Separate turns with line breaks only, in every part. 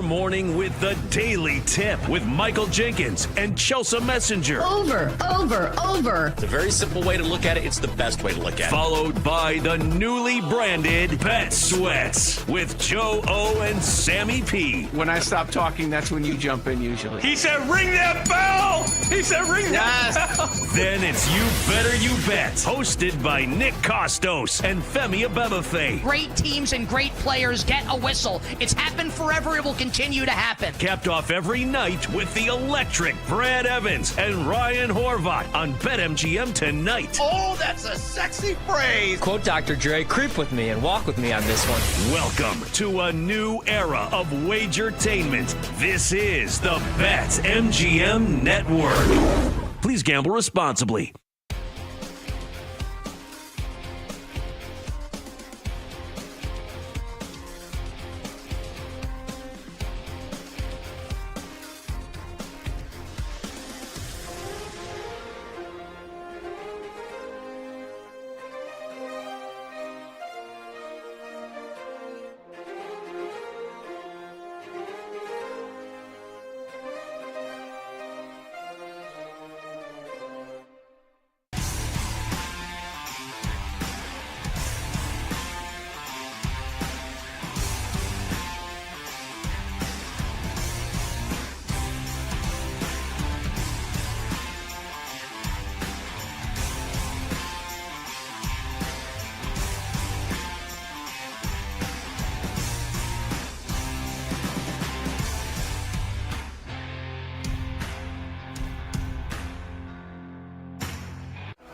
morning with the Daily Tip with Michael Jenkins and Chelsea Messenger.
Over.
It's a very simple way to look at it. It's the best way to look at it.
Followed by the newly branded Bet Sweats with Joe O and Sammy P.
When I stop talking, that's when you jump in usually.
He said, ring that bell! He said, ring that bell! Then it's You Better You Bet, hosted by Nick Costos and Femi Abebefe.
Great teams and great players get a whistle. It's happened forever. It will continue to happen.
Capped off every night with the electric Brad Evans and Ryan Horvat on BetMGM tonight.
Oh, that's a sexy phrase.
Quote Dr. Dre, creep with me and walk with me on this one.
Welcome to a new era of Wagertainment. This is the BetMGM Network. Please gamble responsibly.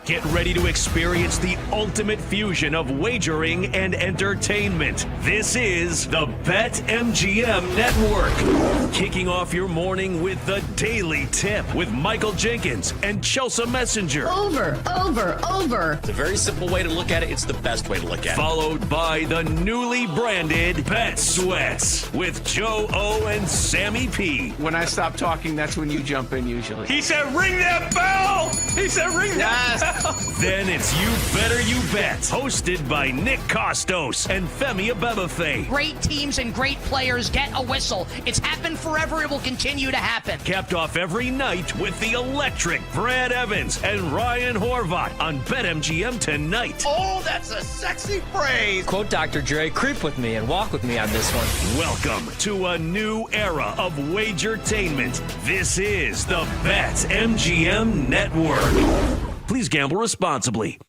Get ready to experience the ultimate fusion of wagering and entertainment. This is the BetMGM Network. Kicking off your morning with the Daily Tip with Michael Jenkins and Chelsea Messenger.
Over.
It's a very simple way to look at it. It's the best way to look at it.
Followed by the newly branded Bet Sweats with Joe O and Sammy P.
When I stop talking, that's when you jump in usually.
He said, ring that bell! He said, ring that bell! Then it's You Better You Bet, hosted by Nick Costos and Femi Abebefe.
Great teams and great players get a whistle. It's happened forever. It will continue to happen.
Capped off every night with the electric Brad Evans and Ryan Horvat on BetMGM tonight.
Oh, that's a sexy phrase.
Quote Dr. Dre, creep with me and walk with me on this one.
Welcome to a new era of Wagertainment. This is the BetMGM Network. Please gamble responsibly.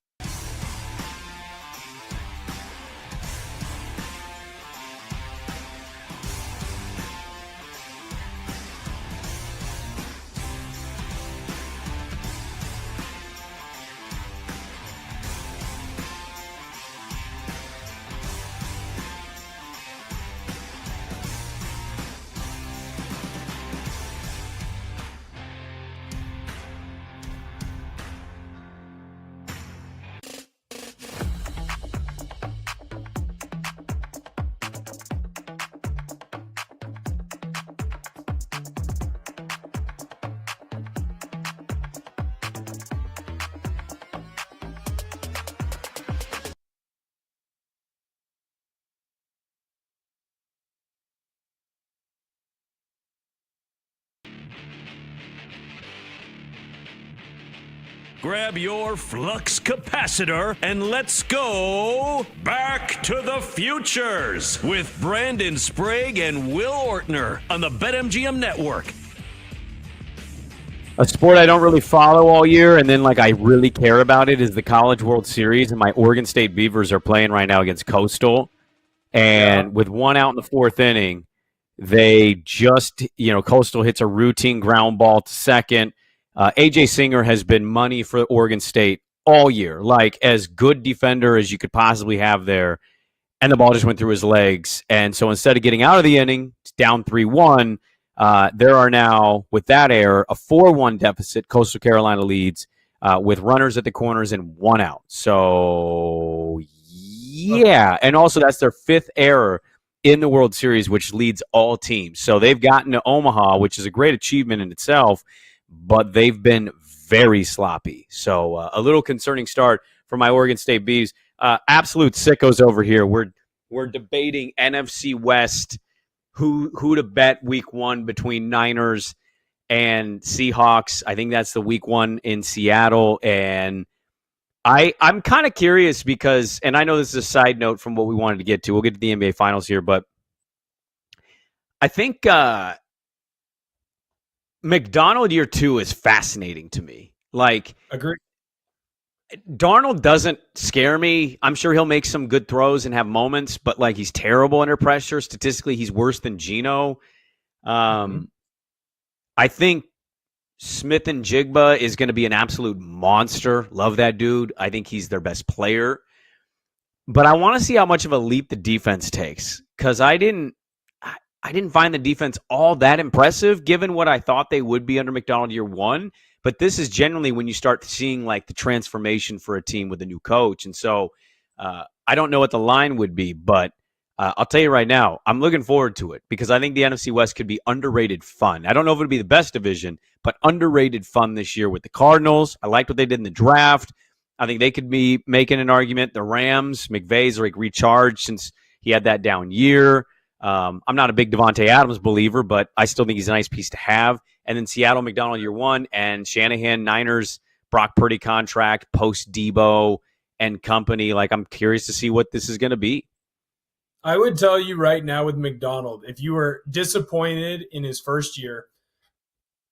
Grab your flux capacitor and let's go back to the futures with Brandon Sprague and Will Ortner on the BetMGM Network.
A sport I don't really follow all year, and then I really care about it, is the College World Series, and my Oregon State Beavers are playing right now against Coastal. And with one out in the fourth inning, they just, Coastal hits a routine ground ball to second. A.J. Singer has been money for Oregon State all year, as good defender as you could possibly have there, and the ball just went through his legs. And so instead of getting out of the inning, it's down 3-1, there are now, with that error, a 4-1 deficit. Coastal Carolina leads with runners at the corners and one out. So, yeah. And also that's their fifth error in the World Series, which leads all teams. So they've gotten to Omaha, which is a great achievement in itself, but they've been very sloppy. So a little concerning start for my Oregon State Bees. Absolute sickos over here. We're debating NFC West who to bet week 1 between Niners and Seahawks. I think that's the week 1 in Seattle. And I'm kind of curious because, and I know this is a side note from what we wanted to get to. We'll get to the NBA Finals here, but I think McDonald year 2 is fascinating to me. Like,
agree.
Darnold doesn't scare me. I'm sure he'll make some good throws and have moments, but like he's terrible under pressure. Statistically, he's worse than Geno. I think Smith and Jigba is going to be an absolute monster. Love that dude. I think he's their best player. But I want to see how much of a leap the defense takes, because I didn't find the defense all that impressive given what I thought they would be under McDonald year 1. But this is generally when you start seeing like the transformation for a team with a new coach. And so I don't know what the line would be, but I'll tell you right now, I'm looking forward to it because I think the NFC West could be underrated fun. I don't know if it'll be the best division, but underrated fun this year with the Cardinals. I liked what they did in the draft. I think they could be making an argument. The Rams, McVay's like recharged since he had that down year. I'm not a big Devontae Adams believer, but I still think he's a nice piece to have. And then Seattle, McDonald year 1, and Shanahan, Niners, Brock Purdy contract, post Debo and company. Like, I'm curious to see what this is going to be.
I would tell you right now with McDonald, if you were disappointed in his first year,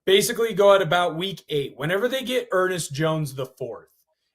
basically go at about week 8. Whenever they get Ernest Jones the fourth,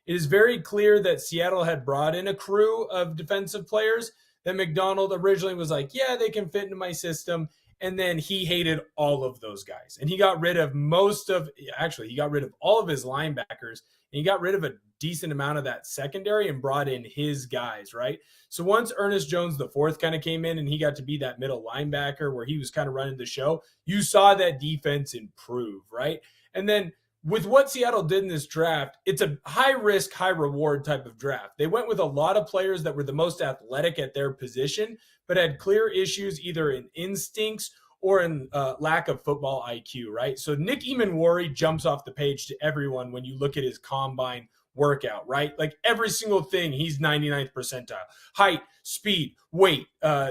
it is very clear that Seattle had brought in a crew of defensive players that McDonald originally was like, yeah, they can fit into my system. And then he hated all of those guys. And he got rid of he got rid of all of his linebackers. And he got rid of a decent amount of that secondary and brought in his guys, right? So once Ernest Jones the fourth kind of came in and he got to be that middle linebacker where he was kind of running the show, you saw that defense improve, right? And then with what Seattle did in this draft, it's a high risk, high reward type of draft. They went with a lot of players that were the most athletic at their position, but had clear issues either in instincts or in lack of football IQ, right? So Nick Emanwari jumps off the page to everyone when you look at his combine workout, right? Like every single thing, he's 99th percentile. Height, speed, weight,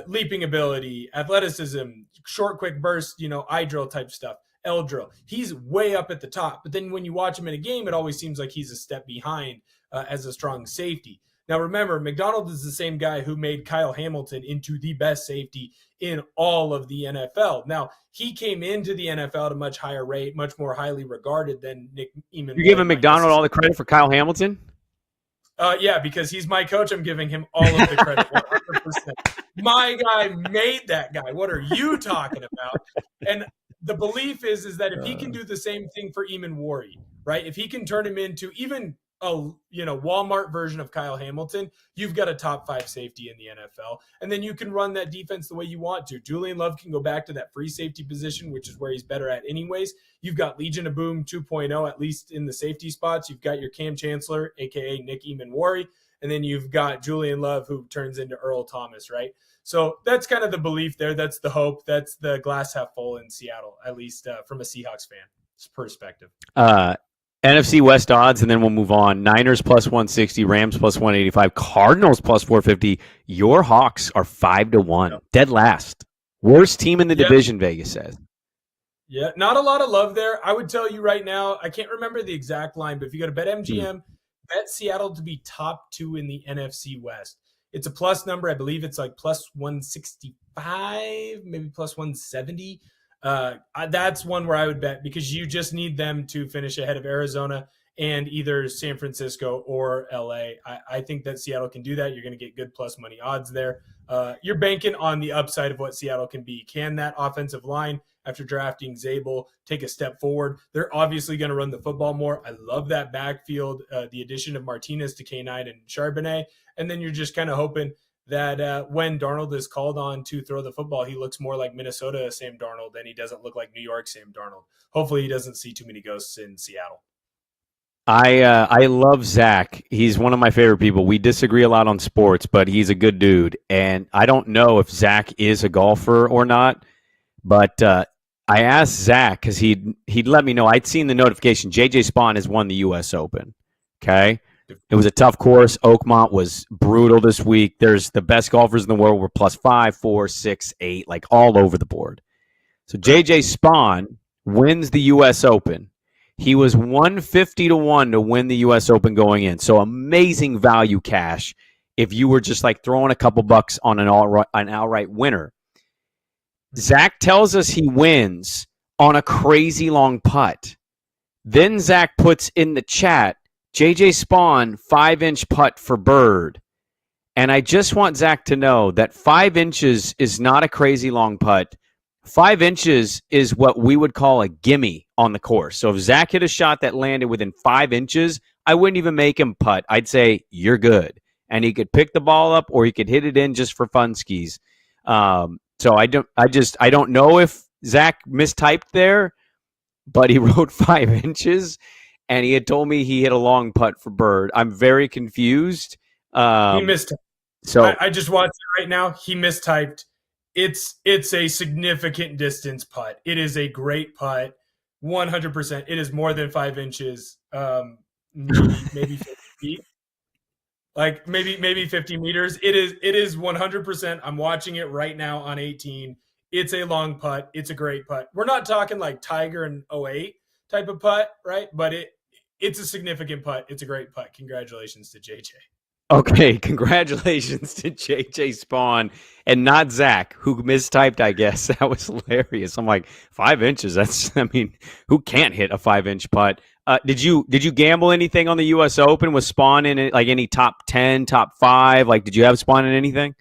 leaping ability, athleticism, short, quick burst, eye drill type stuff. L drill. He's way up at the top. But then when you watch him in a game, it always seems like he's a step behind as a strong safety. Now, remember, McDonald is the same guy who made Kyle Hamilton into the best safety in all of the NFL. Now, he came into the NFL at a much higher rate, much more highly regarded than Nick Eman.
You're giving McDonald all the credit for Kyle Hamilton?
Yeah, because he's my coach. I'm giving him all of the credit, 100%. My guy made that guy. What are you talking about? And the belief is that if he can do the same thing for Emanwari, right? If he can turn him into even a Walmart version of Kyle Hamilton, you've got a top 5 safety in the NFL. And then you can run that defense the way you want to. Julian Love can go back to that free safety position, which is where he's better at anyways. You've got Legion of Boom 2.0, at least in the safety spots. You've got your Cam Chancellor, a.k.a. Nick Emanwari. And then you've got Julian Love, who turns into Earl Thomas, right? So that's kind of the belief there. That's the hope. That's the glass half full in Seattle, at least from a Seahawks fan's perspective.
NFC West odds, and then we'll move on. Niners plus 160, Rams plus 185, Cardinals plus 450. Your Hawks are 5-1, yep. Dead last. Worst team in the division, Vegas says.
Yeah, not a lot of love there. I would tell you right now, I can't remember the exact line, but if you go to BetMGM, bet Seattle to be top 2 in the NFC West. It's a plus number. I believe it's like plus 165, maybe plus 170. That's one where I would bet because you just need them to finish ahead of Arizona and either San Francisco or LA. I think that Seattle can do that. You're going to get good plus money odds there. You're banking on the upside of what Seattle can be. Can that offensive line, after drafting Zabel, take a step forward? They're obviously going to run the football more. I love that backfield, the addition of Martinez to K9 and Charbonnet. And then you're just kind of hoping that when Darnold is called on to throw the football, he looks more like Minnesota Sam Darnold than he doesn't look like New York Sam Darnold. Hopefully he doesn't see too many ghosts in Seattle.
I love Zach. He's one of my favorite people. We disagree a lot on sports, but he's a good dude. And I don't know if Zach is a golfer or not, but I asked Zach because he'd let me know. I'd seen the notification. JJ Spawn has won the U.S. Open. Okay. It was a tough course. Oakmont was brutal this week. There's the best golfers in the world were plus 5, 4, 6, 8, like all over the board. So JJ Spawn wins the U.S. Open. He was 150 to 1 to win the U.S. Open going in. So amazing value cash if you were just like throwing a couple bucks on an outright winner. Zach tells us he wins on a crazy long putt. Then Zach puts in the chat, JJ Spawn, 5-inch putt for bird. And I just want Zach to know that 5 inches is not a crazy long putt. 5 inches is what we would call a gimme on the course. So if Zach hit a shot that landed within 5 inches, I wouldn't even make him putt. I'd say, you're good. And he could pick the ball up or he could hit it in just for funskis. So I don't know if Zach mistyped there, but he wrote 5 inches, and he had told me he hit a long putt for bird. I'm very confused.
He mistyped.
So
I just watched it right now. He mistyped. It's a significant distance putt. It is a great putt, 100%. It is more than 5 inches, maybe 50 feet. Like maybe 50 meters. It is 100%. I'm watching it right now on 18. It's a long putt. It's a great putt. We're not talking like Tiger and 08 type of putt, right? But it's a significant putt. It's a great putt. Congratulations to JJ.
okay, congratulations to JJ Spawn and not Zach, who mistyped, I guess. That was hilarious. I'm like, 5 inches. Who can't hit a 5-inch putt? Did you gamble anything on the U.S. Open? Was Spawn in it, like any top 10, top 5? Like, did you have Spawn in anything?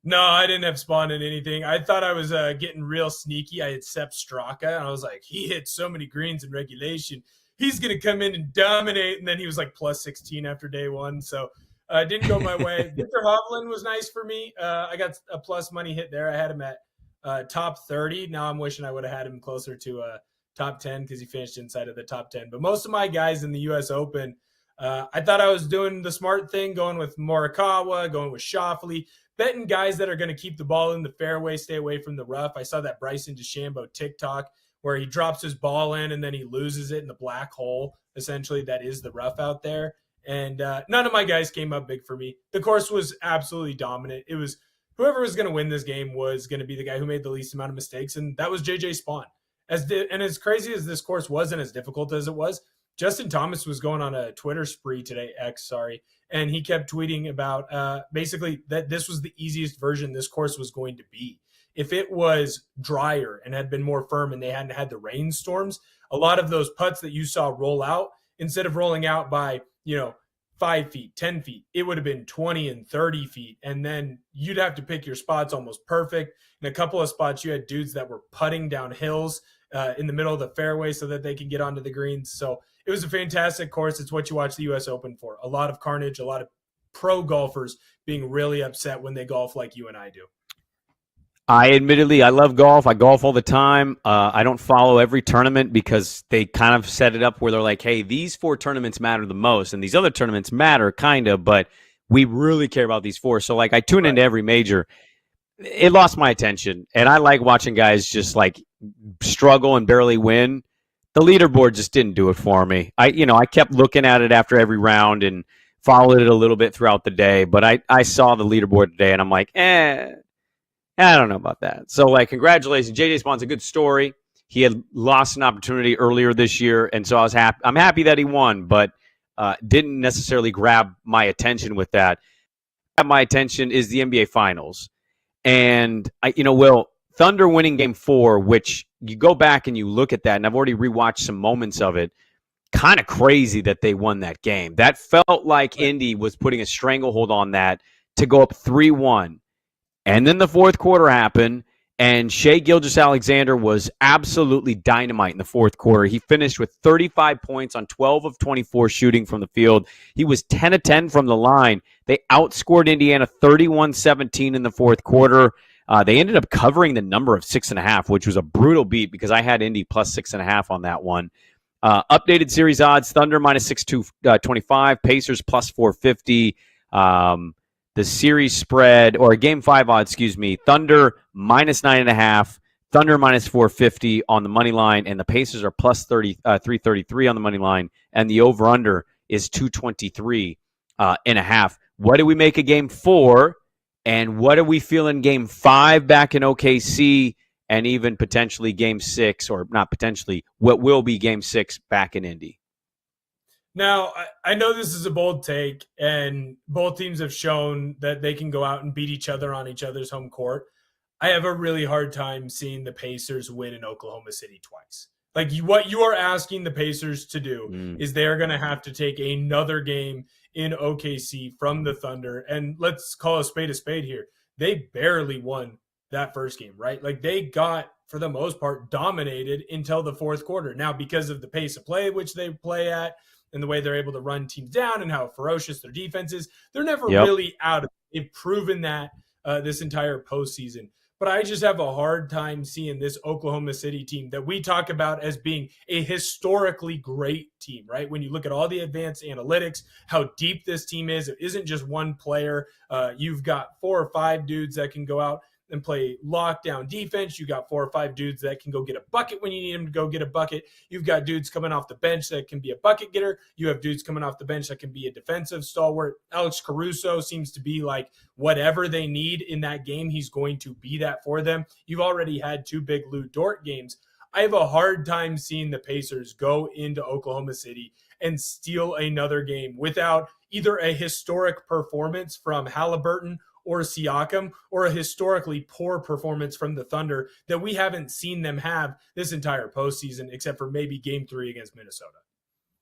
No, I didn't have Spawn in anything. I thought I was getting real sneaky. I had Sepp Straka, and I was like, he hit so many greens in regulation. He's going to come in and dominate. And then he was like plus 16 after day one. So it didn't go my way. Victor Hovland was nice for me. I got a plus money hit there. I had him at top 30. Now I'm wishing I would have had him closer to top 10 because he finished inside of the top 10. But most of my guys in the U.S. Open, I thought I was doing the smart thing, going with Morikawa, going with Schauffele, betting guys that are going to keep the ball in the fairway, stay away from the rough. I saw that Bryson DeChambeau TikTok where he drops his ball in and then he loses it in the black hole, essentially, that is the rough out there. And none of my guys came up big for me. The course was absolutely dominant. It was whoever was going to win this game was going to be the guy who made the least amount of mistakes, and that was JJ Spawn. And as crazy as this course was and as difficult as it was, Justin Thomas was going on a Twitter spree today, and he kept tweeting about basically that this was the easiest version this course was going to be. If it was drier and had been more firm and they hadn't had the rainstorms, a lot of those putts that you saw roll out, instead of rolling out by, 5 feet, 10 feet, it would have been 20 and 30 feet. And then you'd have to pick your spots almost perfect. In a couple of spots, you had dudes that were putting down hills in the middle of the fairway so that they could get onto the greens. So it was a fantastic course. It's what you watch the U.S. Open for. A lot of carnage, a lot of pro golfers being really upset when they golf like you and I do.
I love golf. I golf all the time. I don't follow every tournament because they kind of set it up where they're like, hey, these 4 tournaments matter the most, and these other tournaments matter kind of, but we really care about these 4. So, like, I tune into every major. It lost my attention, and I like watching guys just, like, struggle and barely win. The leaderboard just didn't do it for me. I kept looking at it after every round and followed it a little bit throughout the day, but I saw the leaderboard today, and I'm like, I don't know about that. So, like, congratulations. JJ Spawn's a good story. He had lost an opportunity earlier this year, and so I'm happy that he won, but didn't necessarily grab my attention with that. My attention is the NBA Finals. And, Thunder winning Game 4, which you go back and you look at that, and I've already rewatched some moments of it, kind of crazy that they won that game. That felt like Indy was putting a stranglehold on that to go up 3-1. And then the fourth quarter happened, and Shai Gilgeous-Alexander was absolutely dynamite in the fourth quarter. He finished with 35 points on 12 of 24 shooting from the field. He was 10 of 10 from the line. They outscored Indiana 31-17 in the fourth quarter. They ended up covering the number of 6.5, which was a brutal beat because I had Indy plus 6.5 on that one. Updated series odds, Thunder minus 625, Pacers plus 450. The series spread, or Game 5 odds, Thunder minus 9.5, Thunder minus 450 on the money line, and the Pacers are plus 333 on the money line, and the over-under is 223.5. What do we make of game 4? And what are we feeling game 5 back in OKC and even potentially game 6, or not potentially, what will be game 6 back in Indy?
Now, I know this is a bold take, and both teams have shown that they can go out and beat each other on each other's home court. I have a really hard time seeing the Pacers win in Oklahoma City twice. Like, what you are asking the Pacers to do is they're going to have to take another game in OKC from the Thunder. And let's call a spade here. They barely won that first game, right? Like, they got, for the most part, dominated until the fourth quarter. Now, because of the pace of play which they play at and the way they're able to run teams down and how ferocious their defense is, they're never really out of it. They've proven that this entire postseason. But I just have a hard time seeing this Oklahoma City team that we talk about as being a historically great team, right? When you look at all the advanced analytics, how deep this team is, it isn't just one player. You've got 4 or 5 dudes that can go out and play lockdown defense. You got 4 or 5 dudes that can go get a bucket when you need them to go get a bucket. You've got dudes coming off the bench that can be a bucket getter. You have dudes coming off the bench that can be a defensive stalwart. Alex Caruso seems to be like whatever they need in that game, he's going to be that for them. You've already had 2 big Lou Dort games. I have a hard time seeing the Pacers go into Oklahoma City and steal another game without either a historic performance from Halliburton or Siakam, or a historically poor performance from the Thunder that we haven't seen them have this entire postseason, except for maybe game 3 against Minnesota.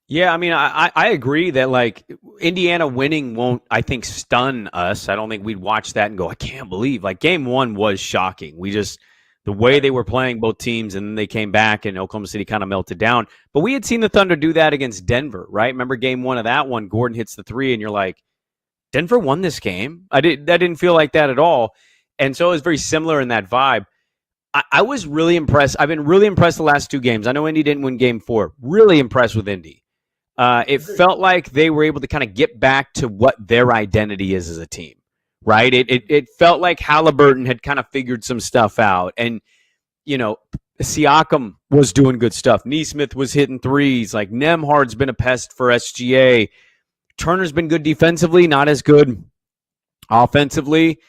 Yeah, I mean, I agree that, like, Indiana winning won't, I think, stun us. I don't think we'd watch that and go, I can't believe. Like, game 1 was shocking. The way they were playing both teams, and then they came back and Oklahoma City kind of melted down. But we had seen the Thunder do that against Denver, right? Remember game 1 of that one, Gordon hits the 3, and you're like, Denver won this game. That didn't feel like that at all. And so it was very similar in that vibe. I was really impressed. I've been really impressed the last 2 games. I know Indy didn't win game 4. Really impressed with Indy. It felt like they were able to kind of get back to what their identity is as a team, right? It felt like Halliburton had kind of figured some stuff out. And, you know, Siakam was doing good stuff. Nesmith was hitting threes. Like, Nembhard's been a pest for SGA. Turner's been good defensively, not as good offensively.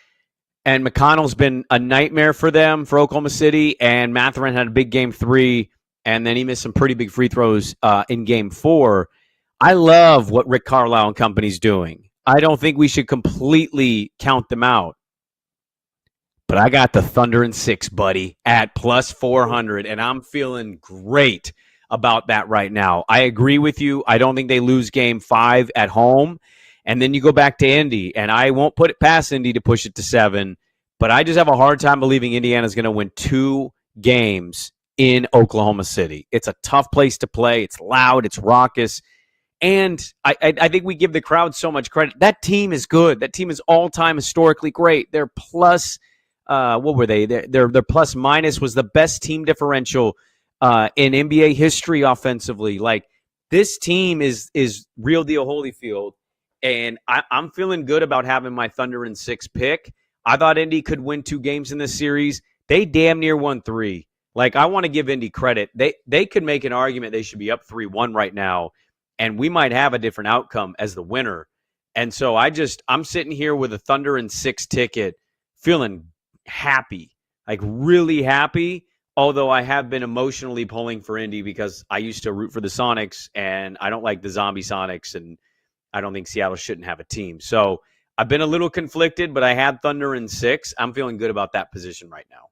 And McConnell's been a nightmare for them, for Oklahoma City. And Mathurin had a big game 3, and then he missed some pretty big free throws in game 4. I love what Rick Carlisle and company's doing. I don't think we should completely count them out. But I got the Thunder in 6, buddy, at plus 400, and I'm feeling great about that right now. I agree with you. I don't think they lose game 5 at home. And then you go back to Indy, and I won't put it past Indy to push it to 7, but I just have a hard time believing Indiana's going to win 2 games in Oklahoma City. It's a tough place to play. It's loud. It's raucous. And I think we give the crowd so much credit. That team is good. That team is all-time historically great. They're plus, what were they? Their plus minus was the best team differential in NBA history offensively. Like, this team is real deal Holyfield, and I'm feeling good about having my Thunder in 6 pick. I thought Indy could win 2 games in this series. They damn near won 3. Like, I want to give Indy credit. They could make an argument they should be up 3-1 right now, and we might have a different outcome as the winner. And so I'm sitting here with a Thunder in 6 ticket, feeling happy, like really happy. Although I have been emotionally pulling for Indy because I used to root for the Sonics, and I don't like the zombie Sonics, and I don't think Seattle shouldn't have a team. So I've been a little conflicted, but I had Thunder in 6. I'm feeling good about that position right now.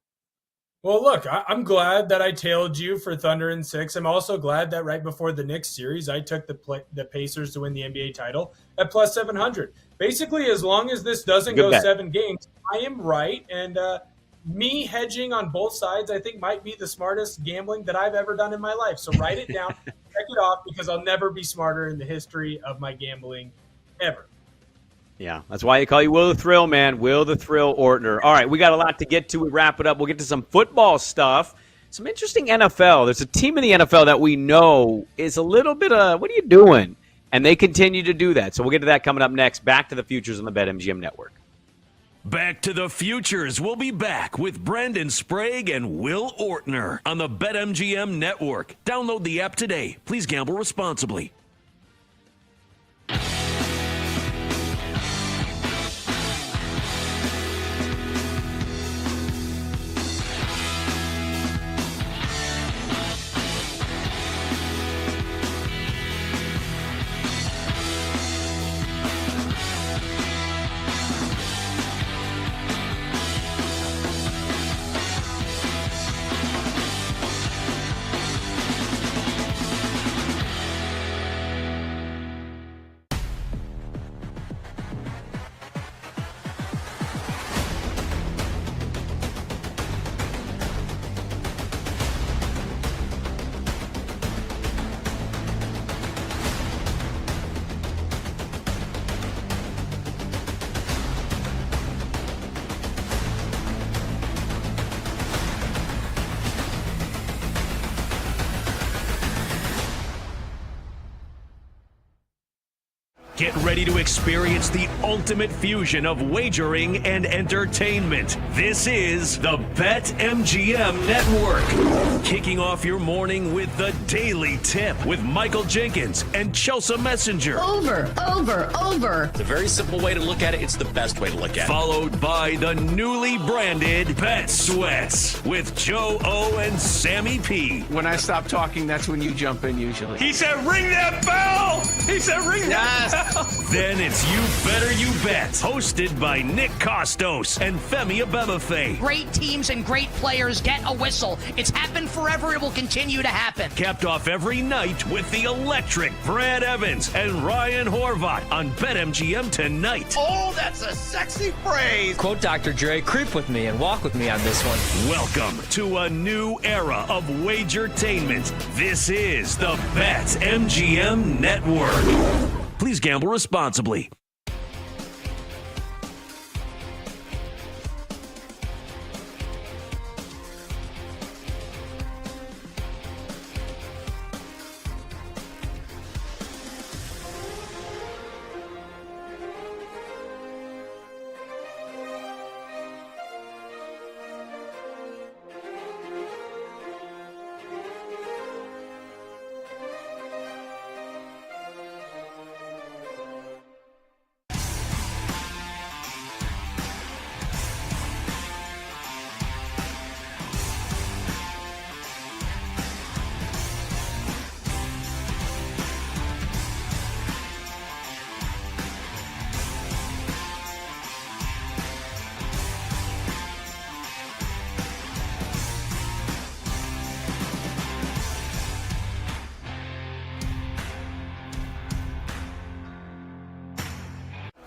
Well, look, I'm glad that I tailed you for Thunder in 6. I'm also glad that right before the Knicks series, I took the Pacers to win the NBA title at plus 700. Basically, as long as this doesn't go 7 games, I am right. And me hedging on both sides, I think, might be the smartest gambling that I've ever done in my life. So write it down, check it off, because I'll never be smarter in the history of my gambling ever.
Yeah, that's why they call you Will the Thrill, man. Will the Thrill Ortner. All right, we got a lot to get to. We wrap it up. We'll get to some football stuff. Some interesting NFL. There's a team in the NFL that we know is a little bit of, what are you doing? And they continue to do that. So we'll get to that coming up next. Back to the Futures on the BetMGM Network.
Back to the Futures. We'll be back with Brandon Sprague and Will Ortner on the BetMGM Network. Download the app today. Please gamble responsibly. Get ready to experience the ultimate fusion of wagering and entertainment. This is the BetMGM Network. Kicking off your morning with the Daily Tip with Michael Jenkins and Chelsea Messenger.
Over.
It's a very simple way to look at it. It's the best way to look at it.
Followed by the newly branded Bet Sweats with Joe O and Sammy P.
When I stop talking, that's when you jump in usually.
He said, ring that bell! He said, ring that bell! Then it's You Better You Bet, hosted by Nick Costos and Femi Abebefe.
Great teams and great players get a whistle. It's happened forever. It will continue to happen.
Capped off every night with the electric Brad Evans and Ryan Horvat on BetMGM tonight.
Oh, that's a sexy phrase.
Quote Dr. Dre, creep with me and walk with me on this one.
Welcome to a new era of Wagertainment. This is the BetMGM Network. Please gamble responsibly.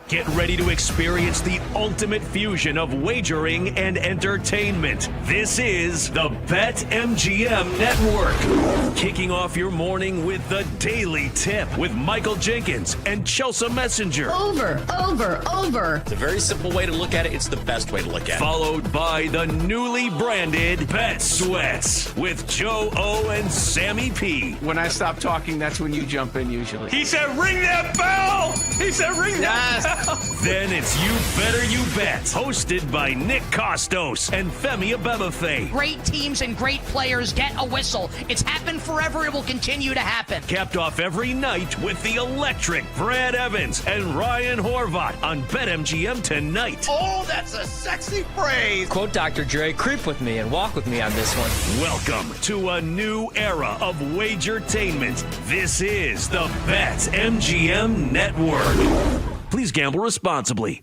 Get ready to experience the ultimate fusion of wagering and entertainment. This is the BetMGM Network. Kicking off your morning with the Daily Tip with Michael Jenkins and Chelsea Messenger.
Over.
It's a very simple way to look at it. It's the best way to look at it.
Followed by the newly branded Bet Sweats with Joe O and Sammy P.
When I stop talking, that's when you jump in usually.
He said, ring that bell! He said, ring that bell! Then it's You Better You Bet, hosted by Nick Costos and Femi Abebefe.
Great teams and great players get a whistle. It's happened forever. It will continue to happen.
Capped off every night with the electric Brad Evans and Ryan Horvat on BetMGM tonight.
Oh, that's a sexy phrase.
Quote Dr. Dre, creep with me and walk with me on this one.
Welcome to a new era of Wagertainment. This is the BetMGM Network. Please gamble responsibly.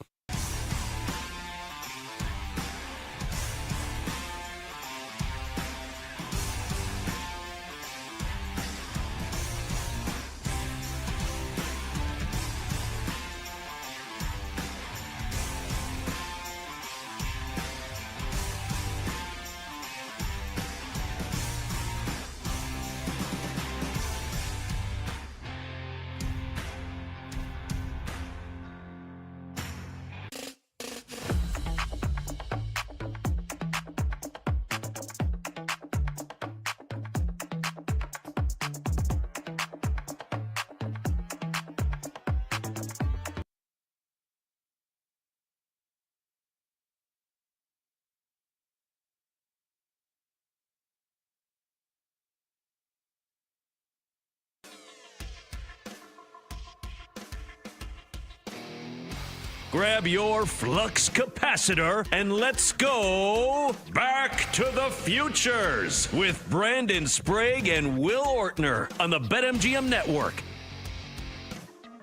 Grab your flux capacitor and let's go back to the futures with Brandon Sprague and Will Ortner on the BetMGM Network.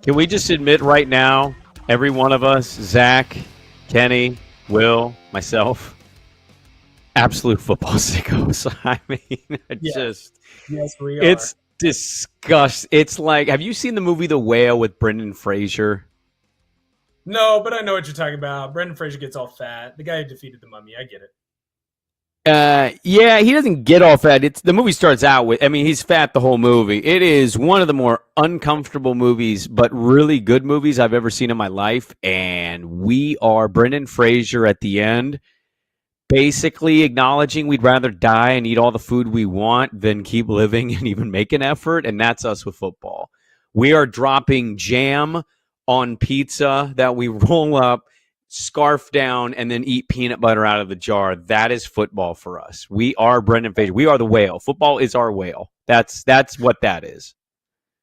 Can we just admit right now, every one of us, Zach, Kenny, Will, myself, absolute football sickos. I mean,
Yes, we are.
it's disgust. It's like, have you seen the movie The Whale with Brendan Fraser?
No, but I know what you're talking about. Brendan Fraser gets all fat. The guy who defeated the Mummy. I get it.
Yeah, he doesn't get all fat. The movie starts out with, I mean, he's fat the whole movie. It is one of the more uncomfortable movies, but really good movies I've ever seen in my life. And we are Brendan Fraser at the end, basically acknowledging we'd rather die and eat all the food we want than keep living and even make an effort. And that's us with football. We are dropping jam on pizza that we roll up, scarf down, and then eat peanut butter out of the jar. That is football for us. We are Brendan Fraser. We are the whale. Football is our whale. That's what that is.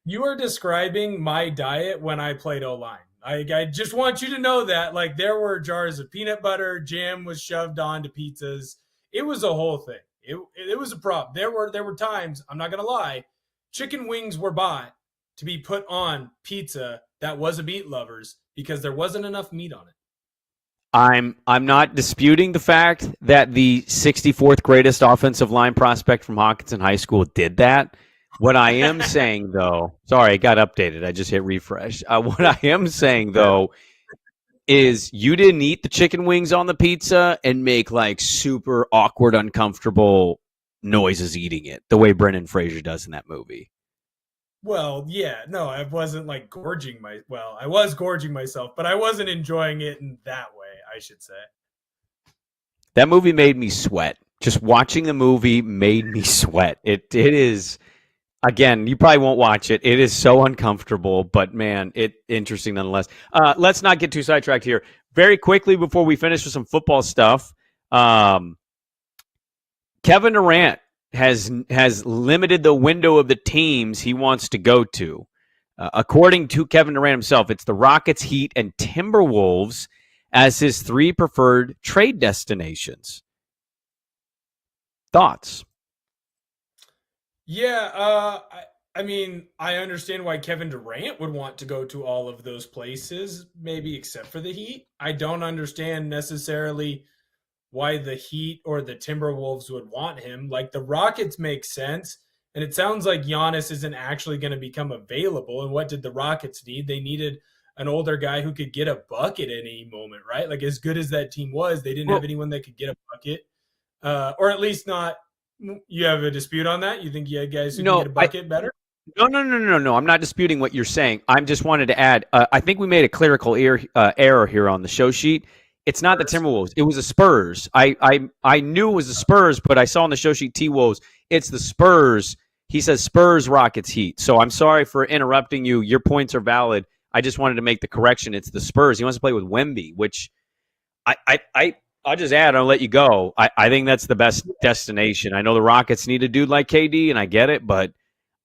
You are describing my diet when I played O-line. I just want you to know that, like, there were jars of peanut butter, jam was shoved onto pizzas. It was a whole thing. It was a problem. There were times, I'm not going to lie, chicken wings were bought to be put on pizza that was a meat lovers because there wasn't enough meat on it.
I'm not disputing the fact that the 64th greatest offensive line prospect from Hawkinson High School did that. What I am saying, though, sorry, it got updated. I just hit refresh. What I am saying, though, is you didn't eat the chicken wings on the pizza and make like super awkward, uncomfortable noises eating it, the way Brendan Fraser does in that movie.
Well, yeah, no, I wasn't like I was gorging myself, but I wasn't enjoying it in that way, I should say.
That movie made me sweat. Just watching the movie made me sweat. It is, again, you probably won't watch it. It is so uncomfortable, but man, interesting nonetheless. Let's not get too sidetracked here. Very quickly before we finish with some football stuff, Kevin Durant has limited the window of the teams he wants to go to. According to Kevin Durant himself, it's the Rockets, Heat, and Timberwolves as his 3 preferred trade destinations. Thoughts?
Yeah, I mean, I understand why Kevin Durant would want to go to all of those places, maybe except for the Heat. I don't understand necessarily why the Heat or the Timberwolves would want him. Like, the Rockets make sense, and it sounds like Giannis isn't actually going to become available. And what did the Rockets need? They needed an older guy who could get a bucket at any moment, right? Like, as good as that team was, they didn't have anyone that could get a bucket, or at least not. You have a dispute on that? You think you had guys who can get a bucket better?
No. I'm not disputing what you're saying. I just wanted to add, I think we made a clerical error here on the show sheet. It's not the Timberwolves. It was the Spurs. I knew it was the Spurs, but I saw on the show sheet T-Wolves. It's the Spurs. He says Spurs, Rockets, Heat. So I'm sorry for interrupting you. Your points are valid. I just wanted to make the correction. It's the Spurs. He wants to play with Wemby, which I'll just add. I'll let you go. I think that's the best destination. I know the Rockets need a dude like KD, and I get it, but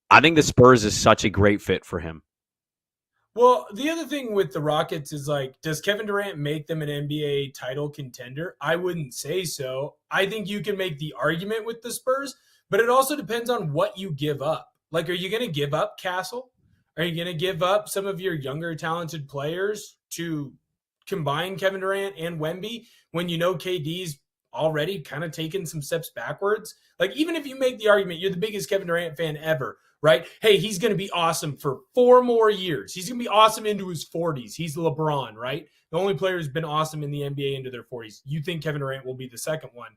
I think the Spurs is such a great fit for him.
Well, the other thing with the Rockets is, like, does Kevin Durant make them an NBA title contender? I wouldn't say so. I think you can make the argument with the Spurs, but it also depends on what you give up. Like, are you going to give up Castle? Are you going to give up some of your younger talented players to combine Kevin Durant and Wemby when you know KD's already kind of taken some steps backwards? Like, even if you make the argument, you're the biggest Kevin Durant fan ever, right? Hey, he's going to be awesome for 4 more years. He's going to be awesome into his 40s. He's LeBron, right? The only player who's been awesome in the NBA into their 40s. You think Kevin Durant will be the second one.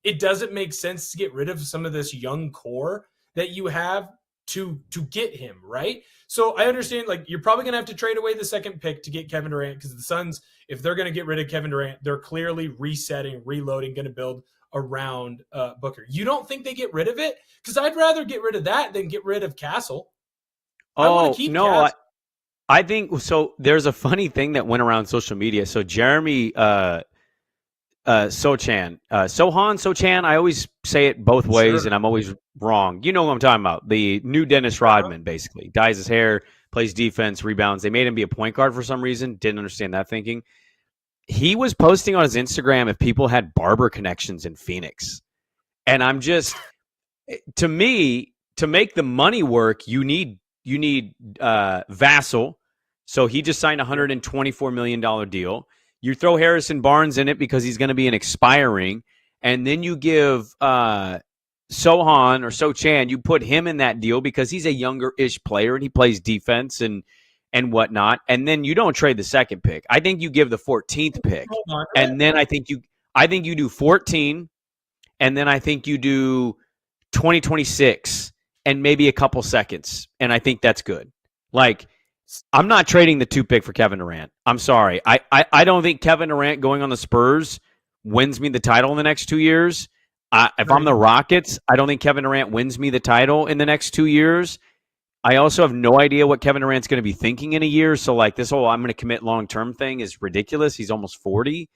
It doesn't make sense to get rid of some of this young core that you have to get him, right? So I understand, like, you're probably going to have to trade away the second pick to get Kevin Durant, because the Suns, if they're going to get rid of Kevin Durant, they're clearly resetting, reloading, going to build around Booker. You don't think they get rid of it? Because I'd rather get rid of that than get rid of Castle.
I think so. There's a funny thing that went around social media. So Jeremy Sohan, I always say it both ways, and I'm always wrong. You know what I'm talking about. The new Dennis Rodman, basically. Dyes his hair, plays defense, rebounds. They made him be a point guard for some reason. Didn't understand that thinking. He was posting on his Instagram if people had barber connections in Phoenix. And I'm just, to me, to make the money work, you need Vassell. So he just signed a $124 million deal. You throw Harrison Barnes in it because he's going to be an expiring. And then you give Sohan or Sochan, you put him in that deal because he's a younger-ish player and he plays defense and whatnot. And then you don't trade the second pick. I think you give the 14th pick. And then I think you do 14, and then I think you do 2026 and maybe a couple seconds. And I think that's good. Like, I'm not trading the 2 pick for Kevin Durant. I'm sorry. I don't think Kevin Durant going on the Spurs wins me the title in the next 2 years. If I'm the Rockets, I don't think Kevin Durant wins me the title in the next 2 years. I also have no idea what Kevin Durant's going to be thinking in a year. So like this whole I'm going to commit long-term thing is ridiculous. He's almost 40.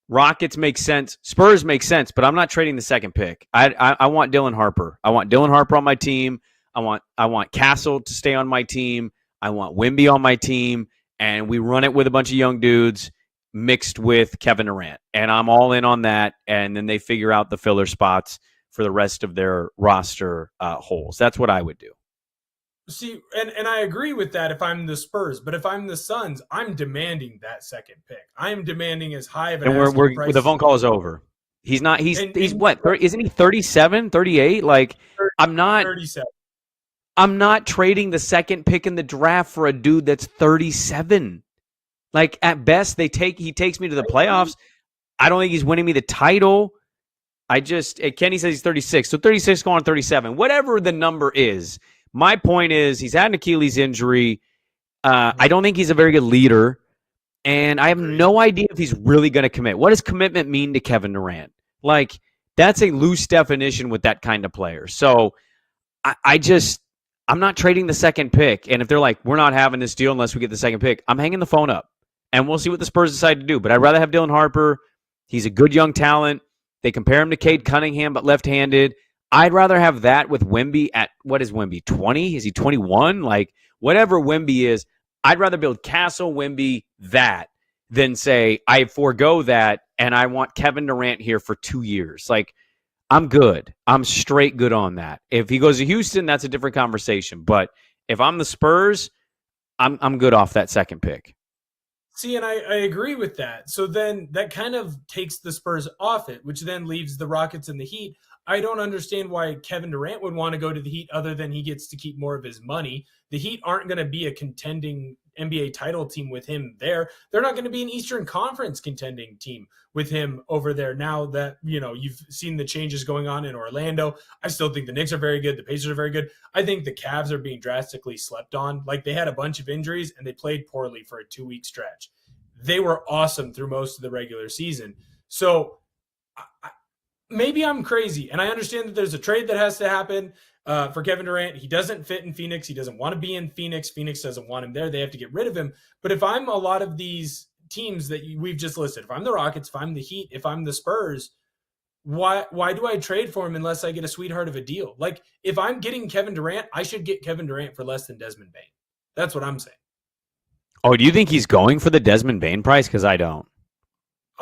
Rockets make sense. Spurs make sense, but I'm not trading the second pick. I want Dylan Harper. I want Dylan Harper on my team. I want Castle to stay on my team. I want Wemby on my team, and we run it with a bunch of young dudes mixed with Kevin Durant. And I'm all in on that, and then they figure out the filler spots for the rest of their roster holes. That's what I would do.
See, and I agree with that if I'm the Spurs, but if I'm the Suns, I'm demanding that second pick. I'm demanding as high of an
and
price.
The phone call is over. He's not. He's what? Isn't he 37, 38? Like
37.
I'm not trading the second pick in the draft for a dude that's 37. Like at best, he takes me to the playoffs. I don't think he's winning me the title. Kenny says he's 36, so 36 going on 37, whatever the number is. My point is he's had an Achilles injury. I don't think he's a very good leader, and I have no idea if he's really going to commit. What does commitment mean to Kevin Durant? Like that's a loose definition with that kind of player. So I'm not trading the second pick. And if they're like, we're not having this deal unless we get the second pick, I'm hanging the phone up, and we'll see what the Spurs decide to do. But I'd rather have Dylan Harper. He's a good young talent. They compare him to Cade Cunningham, but left-handed. I'd rather have that with Wemby at, what is Wemby, 20? Is he 21? Like, whatever Wemby is, I'd rather build Castle, Wemby, that, than say, I forego that, and I want Kevin Durant here for 2 years. Like, I'm good. I'm straight good on that. If he goes to Houston, that's a different conversation. But if I'm the Spurs, I'm good off that second pick.
See, and I agree with that. So then that kind of takes the Spurs off it, which then leaves the Rockets and the Heat. I don't understand why Kevin Durant would want to go to the Heat other than he gets to keep more of his money. The Heat aren't going to be a contending NBA title team with him there. They're not going to be an Eastern Conference contending team with him over there. Now that, you've seen the changes going on in Orlando, I still think the Knicks are very good. The Pacers are very good. I think the Cavs are being drastically slept on. Like, they had a bunch of injuries and they played poorly for a 2-week stretch. They were awesome through most of the regular season. So maybe I'm crazy, and I understand that there's a trade that has to happen for Kevin Durant. He doesn't fit in Phoenix. He doesn't want to be in Phoenix. Phoenix doesn't want him there. They have to get rid of him. But if I'm a lot of these teams that we've just listed, if I'm the Rockets, if I'm the Heat, if I'm the Spurs, why do I trade for him unless I get a sweetheart of a deal? Like, if I'm getting Kevin Durant, I should get Kevin Durant for less than Desmond Bane. That's what I'm saying.
Oh, do you think he's going for the Desmond Bane price? Because I don't.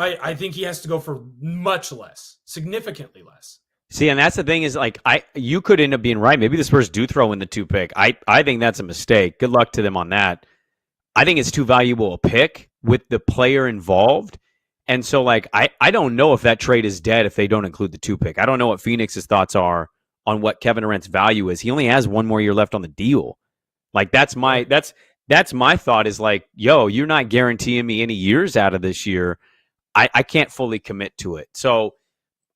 I think he has to go for much less, significantly less.
See, and that's the thing is, like, you could end up being right. Maybe the Spurs do throw in the 2 pick. I think that's a mistake. Good luck to them on that. I think it's too valuable a pick with the player involved. And so, like, I don't know if that trade is dead if they don't include the 2 pick. I don't know what Phoenix's thoughts are on what Kevin Durant's value is. He only has 1 more year left on the deal. Like, that's my thought is like, yo, you're not guaranteeing me any years out of this year. I can't fully commit to it. So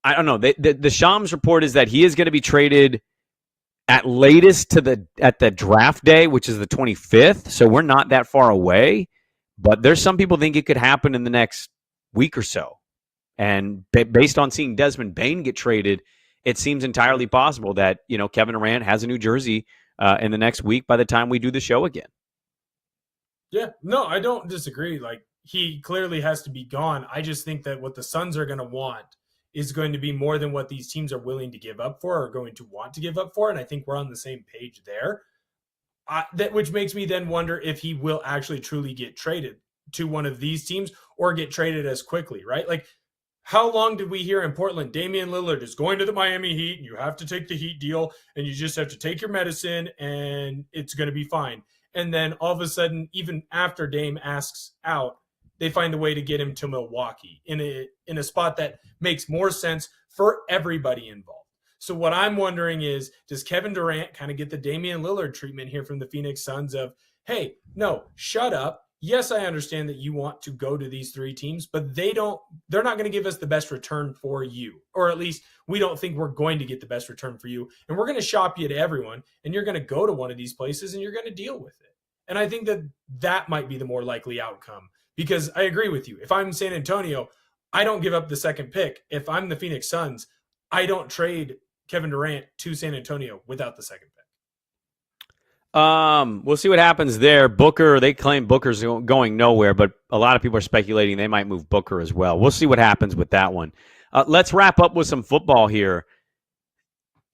I don't know. The Shams report is that he is going to be traded at latest at the draft day, which is the 25th. So we're not that far away. But there's some people think it could happen in the next week or so. And based on seeing Desmond Bane get traded, it seems entirely possible that, Kevin Durant has a new jersey in the next week by the time we do the show again.
Yeah, no, I don't disagree. Like, he clearly has to be gone. I just think that what the Suns are going to want is going to be more than what these teams are willing to give up for or going to want to give up for. And I think we're on the same page there. Which makes me then wonder if he will actually truly get traded to one of these teams or get traded as quickly, right? Like, how long did we hear in Portland, Damian Lillard is going to the Miami Heat and you have to take the Heat deal and you just have to take your medicine and it's going to be fine. And then all of a sudden, even after Dame asks out, they find a way to get him to Milwaukee in a spot that makes more sense for everybody involved. So what I'm wondering is, does Kevin Durant kind of get the Damian Lillard treatment here from the Phoenix Suns of, hey, no, shut up. Yes, I understand that you want to go to these 3 teams, but they're not going to give us the best return for you. Or at least we don't think we're going to get the best return for you. And we're going to shop you to everyone, and you're going to go to one of these places and you're going to deal with it. And I think that might be the more likely outcome. Because I agree with you. If I'm San Antonio, I don't give up the second pick. If I'm the Phoenix Suns, I don't trade Kevin Durant to San Antonio without the second pick.
We'll see what happens there. Booker, they claim Booker's going nowhere, but a lot of people are speculating they might move Booker as well. We'll see what happens with that one. Let's wrap up with some football here.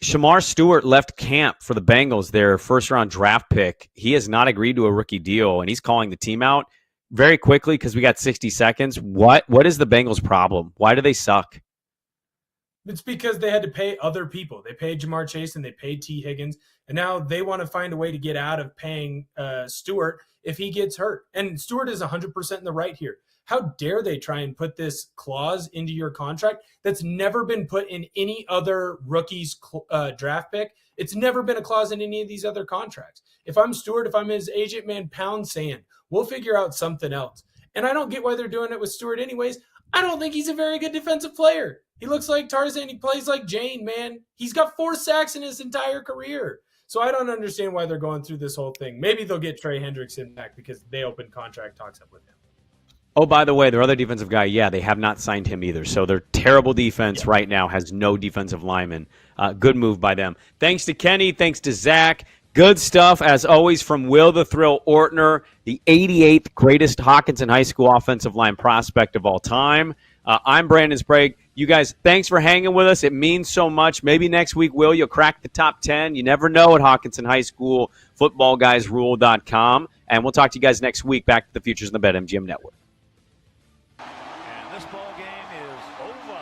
Shamar Stewart left camp for the Bengals, their first-round draft pick. He has not agreed to a rookie deal, and he's calling the team out very quickly because we got 60 seconds. What is the Bengals' problem? Why do they suck?
It's because they had to pay other people. They paid Jamar Chase and they paid T. Higgins, and now they want to find a way to get out of paying Stewart if he gets hurt. And Stewart is 100% in the right here. How dare they try and put this clause into your contract that's never been put in any other rookie's draft pick? It's never been a clause in any of these other contracts. If I'm Stewart, if I'm his agent, man, pound sand. We'll figure out something else. And I don't get why they're doing it with Stewart anyways. I don't think he's a very good defensive player. He looks like Tarzan. He plays like Jane, man. He's got 4 sacks in his entire career. So I don't understand why they're going through this whole thing. Maybe they'll get Trey Hendrickson back because they opened contract talks up with him.
Oh, by the way, their other defensive guy, they have not signed him either. So their terrible defense right now has no defensive lineman. Good move by them. Thanks to Kenny. Thanks to Zach. Good stuff, as always, from Will the Thrill Ortner, the 88th greatest Hawkinson High School offensive line prospect of all time. I'm Brandon Sprague. You guys, thanks for hanging with us. It means so much. Maybe next week, Will, you'll crack the top 10. You never know at Hawkinson High School, footballguysrule.com. And we'll talk to you guys next week. Back to the Futures in the BetMGM Network.
And this ball game is over.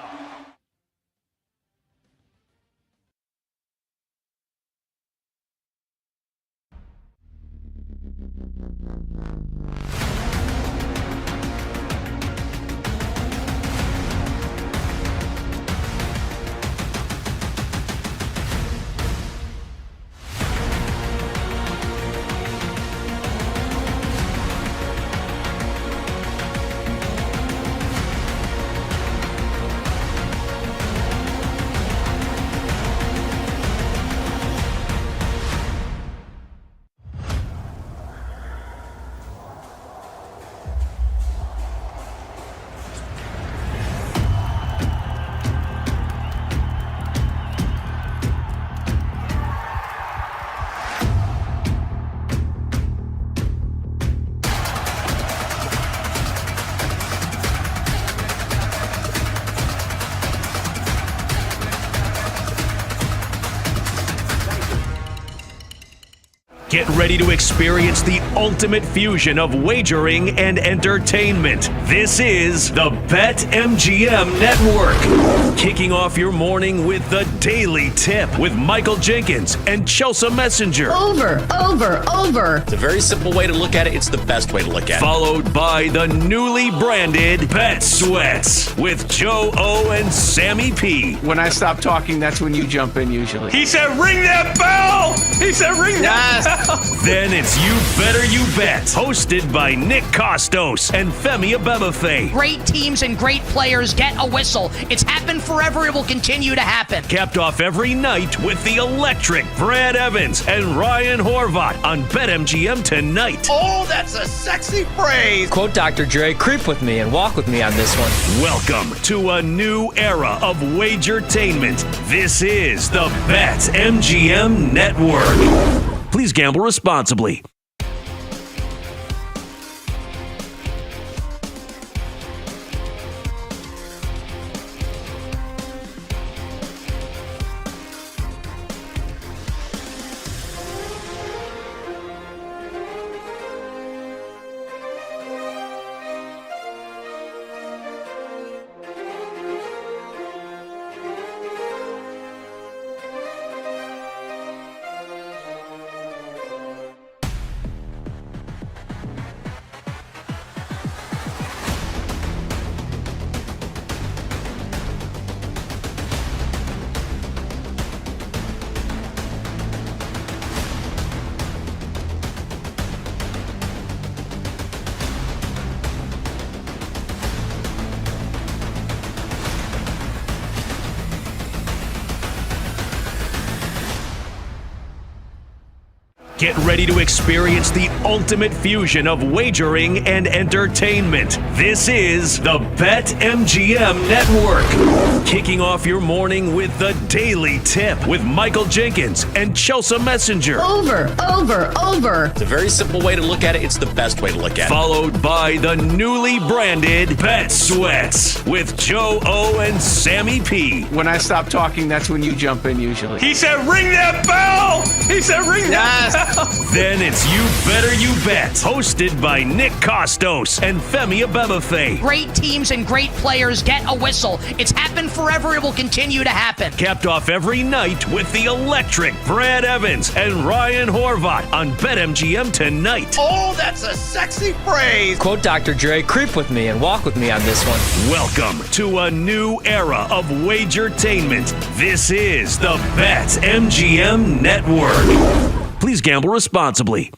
Get ready to experience the ultimate fusion of wagering and entertainment. This is the BetMGM Network. Kicking off your morning with the Daily Tip with Michael Jenkins and Chelsea Messenger.
Over.
It's a very simple way to look at it. It's the best way to look at it.
Followed by the newly branded Bet Sweats with Joe O and Sammy P.
When I stop talking, that's when you jump in usually.
He said, ring that bell! He said, ring that bell! Then it's You Better You Bet, hosted by Nick Costos and Femi Abebefe.
Great teams and great players get a whistle. It's happened forever. It will continue to happen.
Capped off every night with the electric Brad Evans and Ryan Horvat on BetMGM tonight.
Oh, that's a sexy phrase. Quote Dr. Dre, creep with me and walk with me on this one.
Welcome to a new era of Wagertainment. This is the BetMGM Network. Please gamble responsibly. Get ready to experience the ultimate fusion of wagering and entertainment. This is the BetMGM Network. Kicking off your morning with the Daily Tip with Michael Jenkins and Chelsea Messenger.
Over.
It's a very simple way to look at it. It's the best way to look at it.
Followed by the newly branded Bet Sweats with Joe O and Sammy P.
When I stop talking, that's when you jump in usually.
He said, ring that bell! He said, ring that bell! Then it's You Better You Bet, hosted by Nick Costos and Femi Abebefe.
Great teams and great players get a whistle. It's happened forever. It will continue to happen.
Capped off every night with the electric Brad Evans and Ryan Horvat on BetMGM tonight.
Oh, that's a sexy phrase. Quote Dr. Dre, creep with me and walk with me on this one.
Welcome to a new era of Wagertainment. This is the BetMGM Network. Please gamble responsibly.